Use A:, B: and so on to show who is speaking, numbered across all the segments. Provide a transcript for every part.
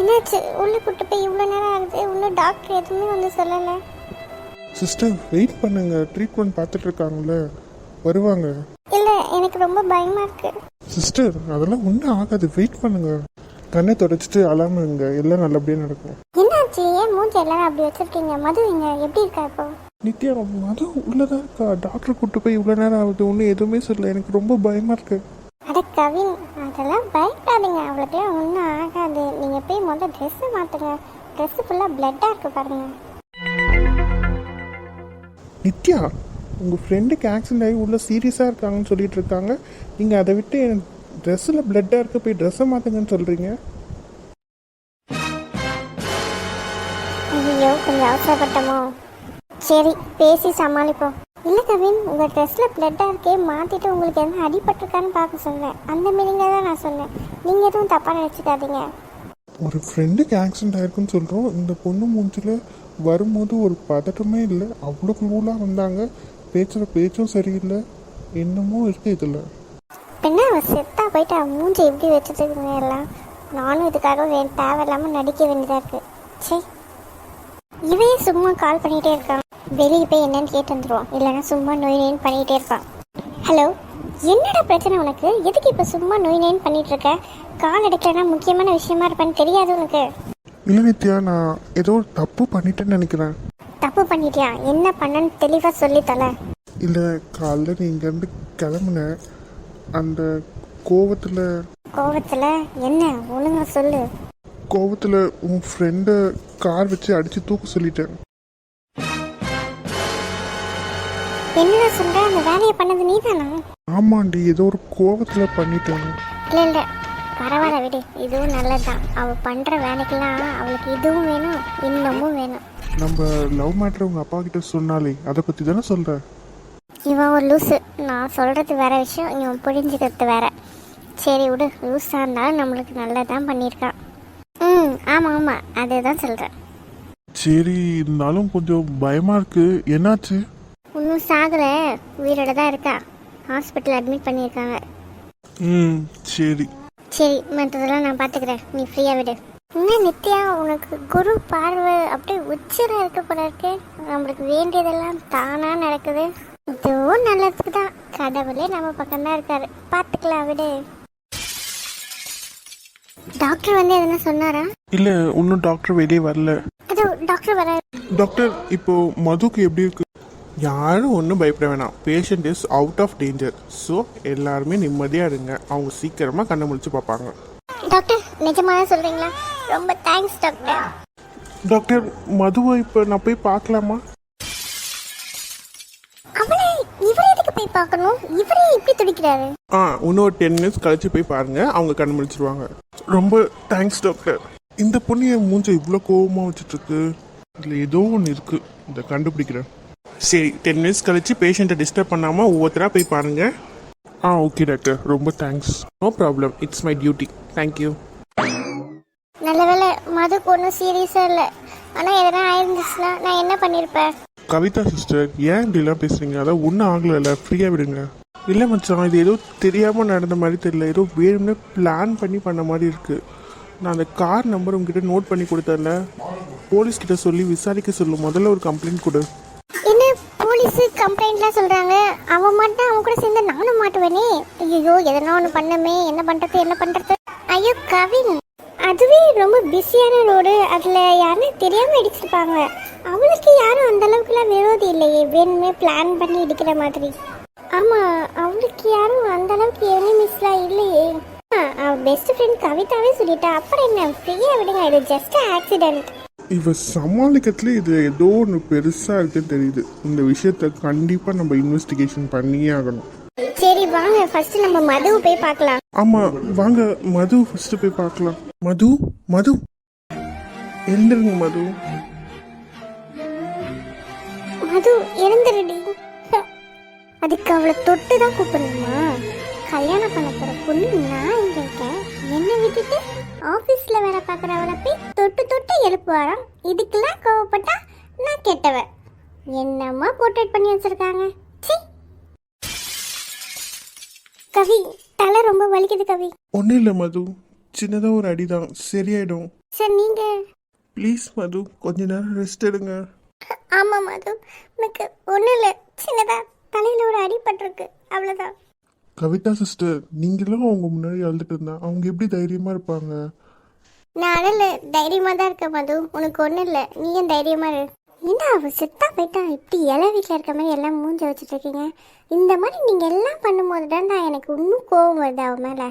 A: என்னாச்சு? உள்ள கூட்டு போய் இவ்வளோ நேரம் ஆகுது, இன்னும் டாக்டர் எதுவுமே வந்து சொல்லலை.
B: சிஸ்டர் வெயிட் பண்ணுங்க, ட்ரீட்மெண்ட் பார்த்துட்டு இருக்காங்களே, வருவாங்க.
A: இல்லை, எனக்கு ரொம்ப பயமா இருக்கு.
B: சிஸ்டர் அதெல்லாம் ஒன்றும் ஆகாது, வெயிட் பண்ணுங்க. கண்ணை தொடச்சிட்டு அழாமங்க, எல்லாம் நல்லபடியாக நடக்கும்.
A: என்னாச்சு? ஏன் மூஞ்சி எல்லாரும் அப்படி வச்சிருக்கீங்க? மது இங்க எப்படி இருக்கா இப்போ?
B: நித்யா மது உள்ளதான் இருக்கா, டாக்டர் கூப்பிட்டு போய் இவ்வளோ நேரம் ஆகுது, ஒன்றும் எதுவுமே சொல்லல, எனக்கு ரொம்ப பயமா இருக்கு.
A: அட கவின், அதெல்லாம் பயப்படாதீங்க, அவளுக்குலாம் ஒன்றும் ஆகாது. நீங்கள் போய் முதல்ல ட்ரெஸ்ஸை மாற்றுங்க. ட்ரெஸ்ஸு ஃபுல்லாக பிளட்டாக இருக்கு பாருங்க.
B: நித்யா உங்கள் ஃப்ரெண்டுக்கு ஆக்சிடென்ட் ஆகி உள்ள சீரியஸாக இருக்காங்கன்னு சொல்லிட்டு இருக்காங்க, நீங்கள் அதை விட்டு என் ட்ரெஸ்ஸில் பிளட்டாக இருக்க போய் ட்ரெஸ்ஸை மாற்றுங்கன்னு சொல்கிறீங்க.
A: ஐயோ, கொஞ்சம் அவசரப்பட்டோமோ? சரி, பேசி சமாளிப்போம். இல்லை கவின், உங்கள் ட்ரெஸ்ஸில் பிளட்டாக இருக்கே, மாற்றிட்டு உங்களுக்கு எதுவும் அடிபட்டிருக்கான்னு பார்க்க சொன்னேன். அந்த மீனிங்கில் தான் நான் சொன்னேன். நீங்கள் எதுவும் தப்பாக நினச்சிக்காதீங்க.
B: ஒரு ஃப்ரெண்டுக்கு ஆக்சிடென்ட் ஆயிருக்குன்னு சொல்கிறோம், இந்த பொண்ணு மூஞ்சில் வரும்போது ஒரு பதட்டமே இல்லை, அவ்வளோ கூலாக வந்தாங்க, பேச்சுற பேச்சும் சரியில்லை, என்னமோ இருக்குது இதில்.
A: என்ன அவன் செத்தா போயிட்டு அவன் மூஞ்சி எப்படி வச்சுட்டுருக்குங்க எல்லாம். நானும் இதுக்காக தேவையில்லாமல் நடிக்க வேண்டியதாக இருக்குது. சரி, இவையே சும்மா கால் பண்ணிகிட்டே இருக்கான். வெளியே போய் என்னன்னு கேட்டு வந்துடுவோம், இல்லைன்னா சும்மா நொய் நொயின்னு பண்ணிகிட்டே இருப்பான். ஹலோ, என்னடா பிரச்சனை உனக்கு? எதுக்கு இப்போ சும்மா நொய் நொயின்னு பண்ணிகிட்டு இருக்க? கால் எடுக்கலைன்னா முக்கியமான விஷயமா இருப்பான்னு தெரியாது உனக்கு?
B: இல்லை நித்யா, நான் ஏதோ ஒரு தப்பு பண்ணிட்டேன்னு நினைக்கிறேன்.
A: தப்பு பண்ணிட்டியா? என்ன பண்ணன்னு தெளிவாக சொல்லி தொலை.
B: இல்லை, காலைல நீ இங்கேருந்து கிளம்புன அந்த கோவத்தில்
A: என்ன ஒழுங்கா சொல்லு.
B: கோவத்தில் உன் ஃப்ரெண்டை கார் வச்சு அடித்து தூக்க சொல்லிட்டேன்.
A: என்ன சொல்ற? அந்த வேலையை பண்ணது நீதானா?
B: ஆமாண்டி, ஏதோ ஒரு கோவத்தில் பண்ணிட்டேன்.
A: இல்லை இல்லை, பரவாயில்ல விடு, இதுவும் நல்லதுதான். அவள் பண்ணுற வேலைக்கெல்லாம் அவளுக்கு இதுவும் வேணும், இன்னமும் வேணும்.
B: நம்ம லவ் மேட்ரு உங்கள் அப்பா கிட்ட சொன்னாலே, அதை பற்றி தானே சொல்கிற?
A: இவன் ஒரு லூஸு. நான் சொல்கிறது வேற விஷயம், இவன் புரிஞ்சுக்கிறது வேற. சரி விடு, லூஸாக இருந்தாலும் நம்மளுக்கு நல்லதான் பண்ணியிருக்கான். ஆமாம் ஆமாம், அதுதான் சொல்கிறேன்.
B: சரி, இருந்தாலும் கொஞ்சம் பயமாக இருக்குது. என்னாச்சு?
A: இன்னும் சாகலை, உயிரோட தான் இருக்கா. ஹாஸ்பிட்டல் அட்மிட் பண்ணியிருக்காங்க.
B: சரி
A: சரி, மற்றதெல்லாம் நான் பார்த்துக்கிறேன், நீ ஃப்ரீயாக விடு. இன்னும் நித்யா, உனக்கு குரு பார்வை அப்படியே உச்சிராக இருக்க போல இருக்கு. நம்மளுக்கு வேண்டியதெல்லாம் தானாக நடக்குது. இதுவும் நல்லதுக்கு தான். கடவுளே நம்ம பக்கம்தான் இருக்காரு, பார்த்துக்கலாம் விடு. டாக்டர் வந்து எதுனா சொன்னாரா?
B: இல்லை, இன்னும் டாக்டர் வெளியே வரல.
A: அது டாக்டர் வர.
B: டாக்டர், இப்போ மதுக்கு எப்படி இருக்கு? யாரும் ஒன்றும் பயப்பட வேணாம், patient is out of danger. So எல்லாருமே நிம்மதியாக இருங்க, அவங்க சீக்கிரமாக கண்ணை முடிச்சு பார்ப்பாங்க.
A: டாக்டர், நிஜமாக சொல்கிறீங்களா? ரொம்ப தேங்க்ஸ் டாக்டர்.
B: டாக்டர், மதுவை இப்போ நான் போய் பார்க்கலாமா?
A: அவளை இவரே எதுக்கு போய் பார்க்கணும்? இவரே இப்படி துடிக்கிறாரு.
B: இன்னும் ஒரு 10 மினிட்ஸ் கழிச்சு போய் பாருங்க, அவங்க கண்ணு முடிச்சிருவாங்க. ரொம்ப தேங்க்ஸ் டாக்டர். இந்த பொண்ணு என் மூஞ்ச இவ்வளோ கோவமாக வச்சுட்டு இருக்கு, இதில் ஏதோ ஒன்று இருக்கு, இதை கண்டுபிடிக்கிறேன். சரி, 10 மினிட்ஸ் கழிச்சு பேஷண்ட்டை டிஸ்டர்ப் பண்ணாமல் ஒவ்வொருத்தராக போய் பாருங்க. ஓகே டாக்டர், ரொம்ப thanks. No problem, it's my duty. Thank you.
A: நல்ல வேலை, மதுக்கு ஒன்றும் சீரியஸாக இல்லை. ஆனால் எதனா ஆயிருந்துச்சுன்னா நான் என்ன பண்ணியிருப்பேன்?
B: கவிதா சிஸ்டர், ஏன் இப்படிலாம் பேசுறீங்க? அதான் ஒன்றும் ஆகலைல்ல, ஃப்ரீயாக விடுங்க. இல்லை மச்சான், இது ஏதோ தெரியாமல் நடந்த மாதிரி தெரியல, ஏதோ வேணும்னு பிளான் பண்ண மாதிரி இருக்குது. நான் அந்த கார் நம்பர் உங்ககிட்ட நோட் பண்ணி கொடுத்தேன்ல, போலீஸ்கிட்ட சொல்லி விசாரிக்க சொல்லு. முதல்ல ஒரு கம்ப்ளைண்ட் கொடு.
A: என்ன போலீஸு கம்ப்ளைண்ட்லாம் சொல்கிறாங்க? அவன் மட்டும் அவன் கூட சேர்ந்து நானும் மாட்டுவேனே. ஐயோ, எதனா ஒன்று பண்ணமே, என்ன பண்ணுறது? ஐயோ கவின், அதுவே ரொம்ப பிஸியான ரோடு, அதில் யாருன்னு தெரியாமல் இடிச்சிருப்பாங்க. அவளுக்கு யாரும் அந்த அளவுக்குலாம் விரோதி இல்லையே, வேணுமே பிளான் பண்ணி இடிக்கிற மாதிரி. ஆமாம், அவளுக்கு யாரும் அந்த அளவுக்கு எனிமிஸ்லாம் இல்லையே. அவள் பெஸ்ட் ஃப்ரெண்ட் கவிதாவே சொல்லிட்டா, அப்புறம் என்ன, ஃப்ரீயாக விடுங்க, இது ஜஸ்ட் ஆக்சிடென்ட்.
B: இவ சமாளிக்கிறதுல இது ஏதோ ஒன்று பெருசாக இருக்குன்னு தெரியுது. இந்த விஷயத்த கண்டிப்பாக நம்ம இன்வெஸ்டிகேஷன் பண்ணியே ஆகணும்.
A: சரி வாங்க, ஃபர்ஸ்ட் நம்ம மதுவை போய் பார்க்கலாம்.
B: ஆமாம் வாங்க, மது ஃபர்ஸ்ட் போய் பார்க்கலாம். மது மது எழுந்துருங்க மது.
A: மது எழுந்துருடி. அதுக்கு அவளை தொட்டு தான் கூப்பிடணுமா? கல்யாணம் பண்ண போற பொண்ணு நான் இங்க இருக்கேன், என்னை விட்டுட்டு ஆபீஸ்ல வேலை பார்க்குற அவளை போய் தொட்டு தொட்டு எழுப்புவாராம். இதுக்கெல்லாம் கோவப்பட்டா நான் கெட்டவ. என்னம்மா போர்ட்ரேட் பண்ணி வச்சிருக்காங்க. சீ. கவி, தலை ரொம்ப வலிக்குது கவி.
B: ஒன்றும் இல்லை மது, சின்னதாக ஒரு அடிதான், சரியாயிடும்.
A: சார் நீங்க?
B: ப்ளீஸ் மது, கொஞ்ச நேரம் ரெஸ்ட் எடுங்க.
A: ஆமா மது, எனக்கு ஒன்றும் இல்லை, சின்னதா தலையில ஒரு அடிபட்டிருக்கு, அவ்வளோதான்.
B: கவிதா சிஸ்டர், நீங்களும் அவங்க முன்னாடி அழுதுட்டு இருந்தா அவங்க எப்படி தைரியமா இருப்பாங்க?
A: நான் அழல, தைரியமாக தான் இருக்கேன் மது, உனக்கு ஒன்றும் இல்லை, நீ ஏன் தைரியமா இரு. என்ன அவ செத்தா போயிட்டா, இப்படி இலை வீட்டில் இருக்க மாதிரி எல்லாம் மூஞ்சி வச்சுட்டு இருக்கீங்க. இந்த மாதிரி நீங்கள் எல்லாம் பண்ணும்போது தான் எனக்கு இன்னும் கோவம் வருது அவன் மேலே.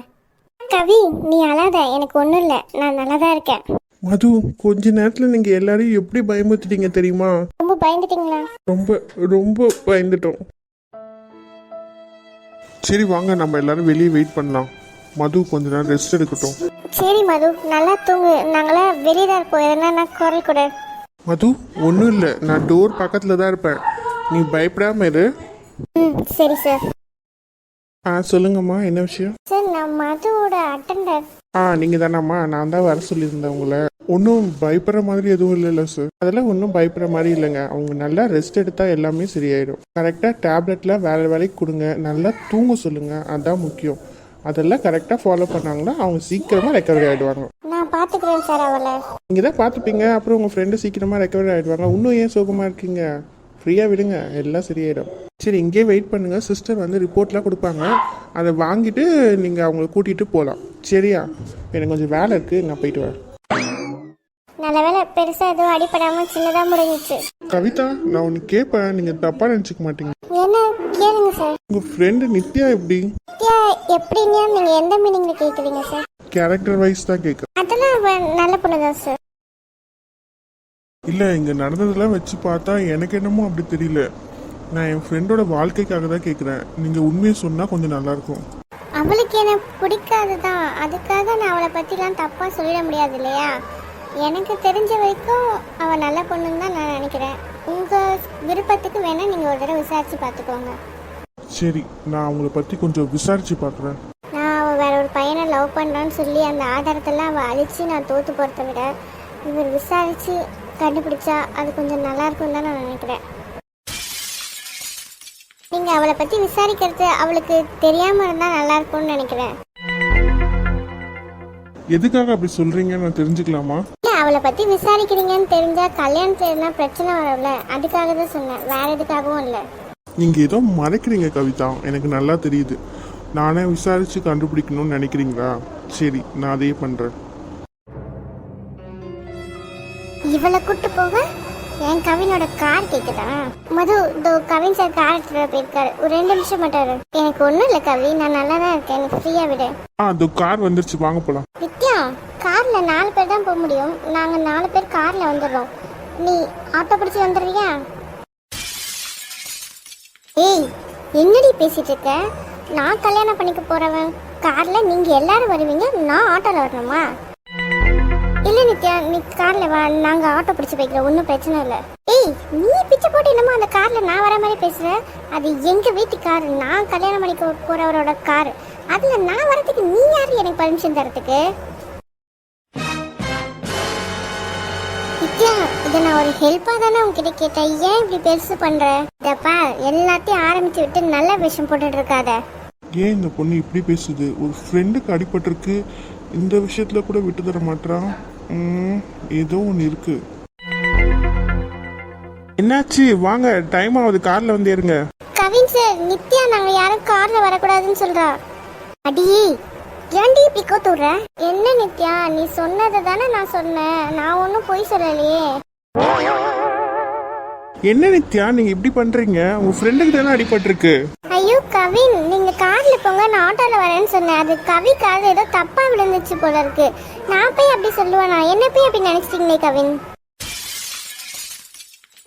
A: கவி நீ அழாத, எனக்கு ஒன்றும் இல்லை, நான் நல்லா தான் இருக்கேன்.
B: மது, கொஞ்ச நேரத்துல நீங்க எல்லாரையும் எப்படி பயமுறுத்திட்டீங்க தெரியுமா?
A: ரொம்ப பயந்துட்டீங்களா?
B: ரொம்ப ரொம்ப பயந்துட்டோம். சரி வாங்க, நம்ம எல்லாரும் வெளியே வெயிட் பண்ணலாம். மது கொஞ்ச நேரம் ரெஸ்ட் எடுக்கட்டும்.
A: சரி மது, நல்லா தூங்கு, நாங்களாம் வெளியே தான் இருப்போம், எதனா குரல் கூட.
B: மது, ஒன்றும் இல்லை, நான் டோர் பக்கத்தில் தான் இருப்பேன், நீ பயப்படாம இரு.
A: சரி சார்.
B: சொல்லுங்கம்மா, என்ன விஷயம்?
A: சார் நான் மதுவோட அட்டெண்டர்.
B: நீங்கள் தானம்மா, நான் தான் வர சொல்லியிருந்தேன் உங்களை. ஒன்றும் பயப்படுற மாதிரி எதுவும் இல்லைல்ல சார்? அதெல்லாம் ஒன்றும் பயப்படுற மாதிரி இல்லைங்க. அவங்க நல்லா ரெஸ்ட் எடுத்தால் எல்லாமே சரியாயிடும். கரெக்டாக டேப்லெட்லாம் வேலைக்கு கொடுங்க, நல்லா தூங்க சொல்லுங்கள், அதுதான் முக்கியம். அதெல்லாம் கரெக்டாக ஃபாலோ பண்ணாங்கன்னா அவங்க சீக்கிரமாக ரெக்கவரி ஆகிடுவாங்க.
A: நான் பார்த்துக்கிறேன் சார் அவளை.
B: நீங்கள் தான் பார்த்துப்பீங்க, அப்புறம் உங்கள் ஃப்ரெண்டு சீக்கிரமாக ரெக்கவரி ஆகிடுவாங்க. இன்னும் ஏன் சோகமாக இருக்கீங்க? ஃப்ரீயாக விடுங்க, எல்லாம் சரியாயிடும். சரி, இங்கேயே வெயிட் பண்ணுங்கள், சிஸ்டர் வந்து ரிப்போர்ட்லாம் கொடுப்பாங்க, அதை வாங்கிட்டு நீங்கள் அவங்கள கூட்டிகிட்டு போகலாம். சரியா? எனக்கு கொஞ்சம் வேலை இருக்குது, நான் போயிட்டு வரேன்.
A: நல்ல வேலை, பெருசாக எதுவும் அடிப்படாமல் சின்னதாக முடிஞ்சிச்சு.
B: கவிதா, நான் ஒன்று கேட்பேன், நீங்கள் தப்பாக நினச்சிக்க மாட்டீங்க?
A: என்ன கேளுங்க சார்.
B: உங்கள் ஃப்ரெண்டு நித்யா எப்படி?
A: நித்யா எப்படிங்க, நீங்கள் எந்த மீனிங்கில் கேட்குறீங்க சார்?
B: கேரக்டர் வைஸ் தான் கேட்குறேன்.
A: அதெல்லாம் அவ நல்ல பொண்ணு தான் சார்.
B: இல்லை, இங்கே நடந்ததெல்லாம் வச்சு பார்த்தா எனக்கு என்னமோ அப்படி தெரியல. நான் என் ஃப்ரெண்டோட வாழ்க்கைக்காக தான் கேட்குறேன். நீங்கள் உண்மையை சொன்னால் கொஞ்சம் நல்லாயிருக்கும்.
A: அவளுக்கு என்ன பிடிக்காது தான், அதுக்காக நான் அவளை பற்றிலாம் தப்பாக சொல்லிட முடியாது இல்லையா? எனக்கு தெரிஞ்ச வரைக்கும் அவள் நல்ல பொண்ணுன்னு தான் நான் நினைக்கிறேன். உங்கள் விருப்பத்துக்கு வேணால் நீங்கள் ஒரு தடவை விசாரித்து பார்த்துக்கோங்க.
B: சரி, நான் அவங்கள பற்றி கொஞ்சம் விசாரித்து பார்க்குறேன்.
A: நான் அவள் வேற ஒரு பையனை லவ் பண்ணுறான்னு சொல்லி அந்த ஆதாரத்தெல்லாம் அவள் அழித்து நான் தோற்று போகிறத விட இவர் விசாரித்து கண்டுபிடிச்சா அது கொஞ்சம் நல்லா இருக்கும்னு தான் நான் நினைக்கிறேன். நீங்கள் அவளை பற்றி விசாரிக்கிறது அவளுக்கு தெரியாமல் இருந்தால் நல்லா இருக்கும்னு நினைக்கிறேன்.
B: எதுக்காக அப்படி சொல்கிறீங்கன்னு நான் தெரிஞ்சுக்கலாமா?
A: இல்லை, அவளை பற்றி விசாரிக்கிறீங்கன்னு தெரிஞ்சால் கல்யாணத்தில் எதுனா பிரச்சனை வரும்ல, அதுக்காக தான் சொன்னேன், வேற எதுக்காகவும் இல்லை.
B: நீங்கள் ஏதோ மறைக்கிறீங்க கவிதா, எனக்கு நல்லா தெரியுது. நானே விசாரித்து கண்டுபிடிக்கணும்னு நினைக்கிறீங்களா? சரி, நான் அதையே பண்ணுறேன்.
A: இவளை கூட்டு போக என் கவினோட கார் கேட்குதா? மது, இதோ கவின் சார் கார் எடுத்துட்டு போயிருக்காரு, ஒரு 2 நிமிஷம் மட்டும் இரு. எனக்கு ஒன்றும் இல்லை கவி, நான் நல்லா தான் இருக்கேன், எனக்கு ஃப்ரீயாக விடு.
B: அதோ கார் வந்துருச்சு, வாங்க போகலாம்.
A: நித்யா, காரில் 4 பேர் தான் போக முடியும், நாங்கள் 4 பேர் காரில் வந்துடுறோம், நீ ஆட்டோ பிடிச்சி வந்துடுறியா? ஏய், என்னடி பேசிட்டு இருக்க? நான் கல்யாணம் பண்ணிக்க போறவன் கார்ல நீங்க எல்லாரும் வருவீங்க, நான் ஆட்டோல வரணுமா? இல்ல நித்யா, நீ கார்ல வா, நாங்க ஆட்டோ பிடிச்சு போய்க்கிறோம், ஒன்றும் பிரச்சனை இல்லை. ஏய், நீ பிச்சை போட்டு என்னமோ அந்த கார்ல நான் வர மாதிரி பேசுற? அது எங்க வீட்டு கார், நான் கல்யாணம் பண்ணிக்க போறவரோட கார், அதுல நான் வரதுக்கு நீ யாரு எனக்கு பர்மிஷன் தரத்துக்கு? நித்யா, இதை நான் ஒரு ஹெல்ப்பா தானே உங்ககிட்ட கேட்டேன், ஏன் இப்படி பெருசு பண்ற? இதப்பா, எல்லாத்தையும் ஆரம்பிச்சு விட்டு நல்ல விஷயம் போட்டுட்டு இருக்காத.
B: ஏன் இந்த பொண்ணு இப்படி பேசுது? ஒரு ஃப்ரெண்டுக்கு அடிபட்டிருக்கு, இந்த விஷயத்துல கூட விட்டு தர மாட்டான். ஏதோ ஒன்று இருக்கு. என்னாச்சு? வாங்க, டைம் ஆகுது, கார்ல வந்து ஏறுங்க.
A: கவின் சார், நித்யா நாங்க யாரும் கார்ல வரக்கூடாதுன்னு சொல்றா. அடி, ஏன்டி இப்படி கோத்துடுற? என்ன நித்யா, நீ சொன்னதை தானே நான் சொன்னேன், நான் ஒன்றும் பொய் சொல்லலையே.
B: என்ன நித்யா, நீங்க இப்படி பண்றீங்க? உங்க ஃப்ரெண்டுக்கு தானே அடிபட்டிருக்கு.
A: ஐயோ கவின், நீங்க கார்ல போங்க, நான் ஆட்டோல வரேன்னு சொன்னேன், அது கவி கார் ஏதோ தப்பா விழுந்துச்சு போல இருக்கு. நான் போய் அப்படி சொல்லுவேனா? என்ன போய் அப்படி நினைச்சிட்டீங்களே கவின்?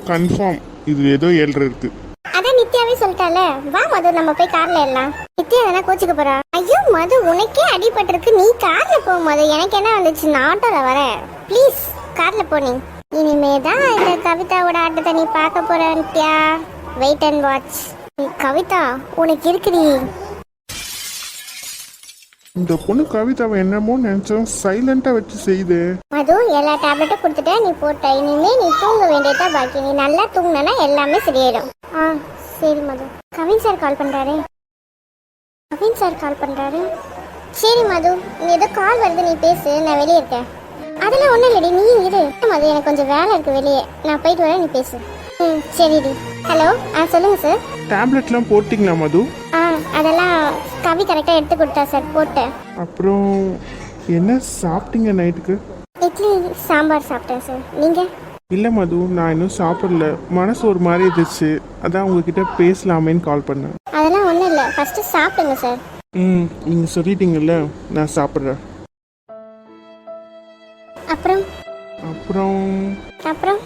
B: கன்ஃபார்ம் இது ஏதோ ஏழ்ற இருக்கு.
A: அதான் நித்யாவே சொல்லிட்டால, வா மது, நம்ம போய் கார்ல எல்லாம். நித்யா தானே கோச்சுக்க போறா? ஐயோ மது, உனக்கே அடிபட்டிருக்கு, நீ கார்ல போ மது, எனக்கு என்ன வந்துச்சு, நான் ஆட்டோல வரேன், ப்ளீஸ் கார்ல போ. நீ இனிமேதான் இந்த கவிதாவோட ஆட்டத்தை நீ பார்க்க போற Nithya, wait and watch. Kavitha, உனக்கு இருக்குடி.
B: இந்த பொண்ணு கவிதாவை என்னமோ நினைச்சோம் சைலண்டா வச்சு செய்யுது.
A: மது, எல்லா டேப்லெட்டும் கொடுத்துட்ட, நீ போட்ட, இனிமே நீ தூங்க வேண்டியதா பாக்கி. நீ நல்லா தூங்கினா எல்லாமே சரியாயிடும். சரி மது. கவின் சார் கால் பண்றாரு. சரி மது, நீ ஏதோ கால் வருது, நீ பேசு, நான் வெளியே இருக்கேன். அதெல்லாம் ஒன்றும் இல்லடி, நீ இரு. அது எனக்கு கொஞ்சம் வேலை இருக்கு வெளியே, நான் போயிட்டு வரேன், நீ பேசு. ம் சரிடி. ஹலோ, சொல்லுங்க சார்.
B: டேப்லெட்லாம் போட்டிங்களா மது?
A: அதெல்லாம் கவி கரெக்டாக எடுத்து கொடுத்தா சார், போட்டேன்.
B: அப்புறம் என்ன சாப்பிட்டீங்க நைட்டுக்கு?
A: இட்லி சாம்பார் சாப்பிட்டேன் சார். நீங்கள்?
B: இல்லை மது, நான் இன்னும் சாப்பிடல. மனசு ஒரு மாதிரி இருந்துச்சு, அதான் உங்ககிட்ட பேசலாமேன்னு கால் பண்ணேன்.
A: அதெல்லாம் ஒன்றும் இல்லை, ஃபஸ்ட்டு சாப்பிடுங்க சார்.
B: நீங்கள் சொல்லிட்டீங்கல்ல, நான் சாப்பிட்றேன்.
A: அப்புறம்
B: அப்புறம்
A: அப்புறம்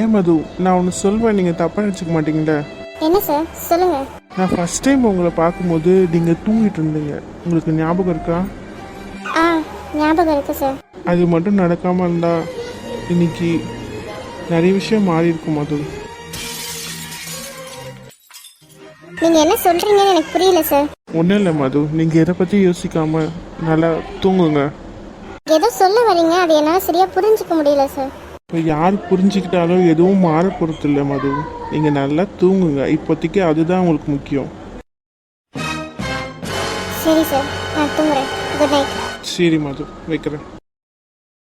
B: ஏன் மது, நான் ஒன்று சொல்வேன், நீங்கள் தப்பாக நினச்சிக்க மாட்டீங்களே?
A: என்ன சார், சொல்லுங்க.
B: நான் ஃபஸ்ட் டைம் உங்களை பார்க்கும்போது நீங்கள் தூங்கிட்டு இருந்தீங்க, உங்களுக்கு ஞாபகம் இருக்கா?
A: ஞாபகம் இருக்கு சார்.
B: அது மட்டும் நடக்காமல் இருந்தால் இன்னைக்கு நிறைய விஷயம் மாறி இருக்கும் மது.
A: நீங்கள் என்ன சொல்கிறீங்கன்னு எனக்கு புரியல சார்.
B: ஒன்றும் இல்லை மது, நீங்கள் எதை பற்றி யோசிக்காம நல்லா தூங்குங்க.
A: ஏதோ சொல்ல வரீங்க, அது என்னால் சரியாக புரிஞ்சுக்க முடியல சார்.
B: இப்போ யார் புரிஞ்சுக்கிட்டாலும் எதுவும் மாற பொறுத்து இல்லை மது. நீங்கள் நல்லா தூங்குங்க, இப்போதைக்கு அதுதான் உங்களுக்கு முக்கியம்.
A: சரி சார், நான் தூங்குறேன். Good night.
B: சரி மது, வைக்கிறேன்.